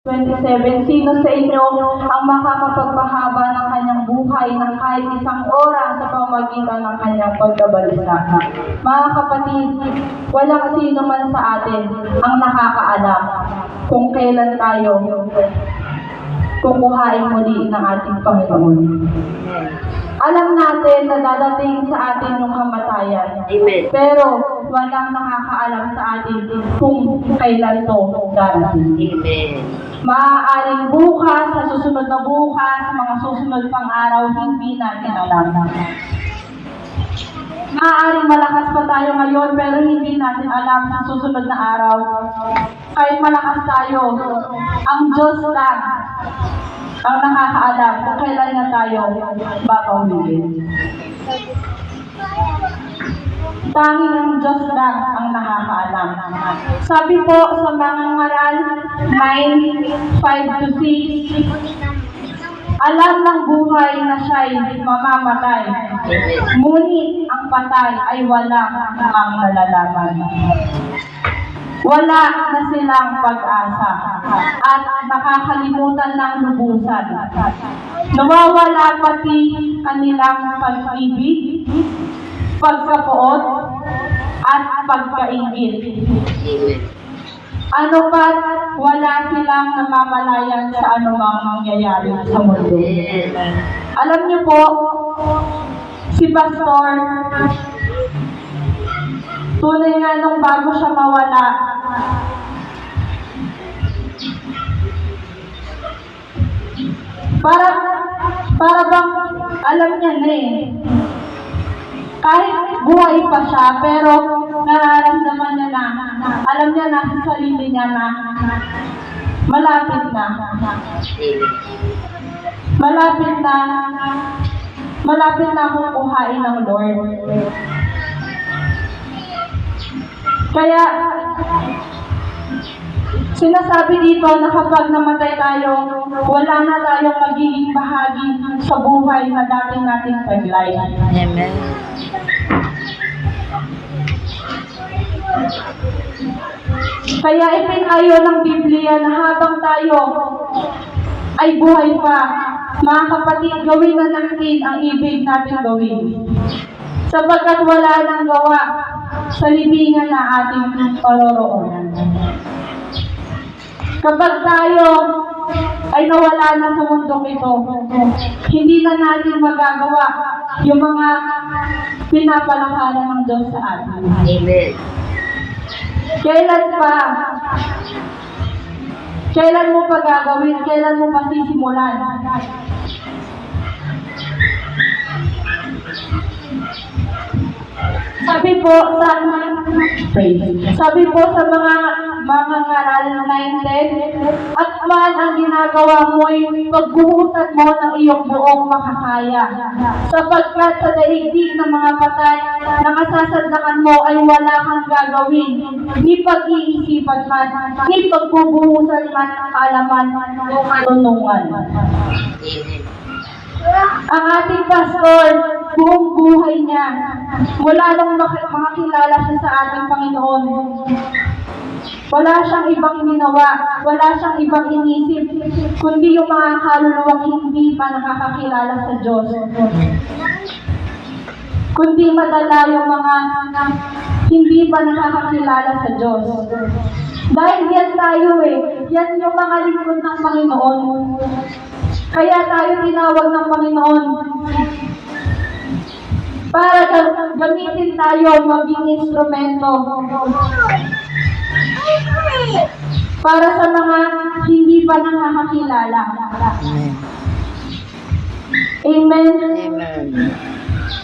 27. Sino sa inyo ang makakapagpahaba ng kanyang buhay ng kahit isang oras sa pamamagitan ng kanyang pagkabalisa? Mga kapatid, walang sino man sa atin ang nakakaalam kung kailan tayo kukuhain muli ng ating Panginoon. Alam natin na dadating sa atin yung kamatayan. Amen. Pero walang nakakaalam sa atin kung kailan to darating. Amen. Maaaring bukas, sa susunod na bukas, sa mga susunod pang araw, hindi natin alam. Maaaring malakas pa tayo ngayon, pero hindi natin alam sa susunod na araw. Kahit malakas tayo, ang Diyos lang ang nakakaalam kung kailan na tayo babawin. Tanging ang Diyos lang ang nakakaalam. Sabi po sa mga ngaral 9:5-6, alam ng buhay na siya'y mamamatay, ngunit ang patay ay walang ang nalalaman. Wala na silang pag-asa at nakakalimutan ng lubusan. Nawawala pati kanilang pag-ibig, pagkapuot, at pagkaingit. Ano pat wala silang namamalayan sa anumang mangyayari sa mundo. Alam niyo po, si Pastor, tunay nga nung bago siya mawala, para bang alam niya na kahit buhay pa siya, pero nararamdaman niya na, alam niya na sa sarili niya na malapit na akong kuhain ng Lord. Kaya, sinasabi dito na kapag namatay tayo, wala na tayong magiging bahagi sa buhay na dating nating taglay. Amen. Kaya ipinayo ng Biblia na habang tayo ay buhay pa, mga kapatid, gawin na natin ang ibig natin gawin. Sapagkat wala nang gawa sa libingan na ating paroroonan. Kapag tayo ay nawala na sa mundong ito, hindi na natin magagawa yung mga pinapalakaran ng Diyos sa atin. Amen. Kailan mo pa gagawin? Kailan mo pa sisimulan? Sabi po sa mga ngaral 9:10, at man ang ginagawa mo ay pagbuhusan mo ng iyong buong makakaya. Sapagkat sa daigdig ng mga patay na kasasadlakan mo ay wala kang gagawin, ni pag-iisipan man, ni pagbubuhusan man ng kaalaman o katunungan. Ang ating pastor, buong buhay niya, mula nung makakilala siya sa ating Panginoon, wala siyang ibang ginawa, wala siyang ibang inisip, kundi yung mga kaluluwang hindi pa nakakakilala sa Diyos. Kundi madala yung mga hindi pa nakakakilala sa Diyos. Dahil yan tayo yan yung mga lingkod ng Panginoon. Kaya tayo tinawag ng Panginoon para gamitin tayo maging instrumento para sa mga hindi pa nakakakilala. Amen. Amen.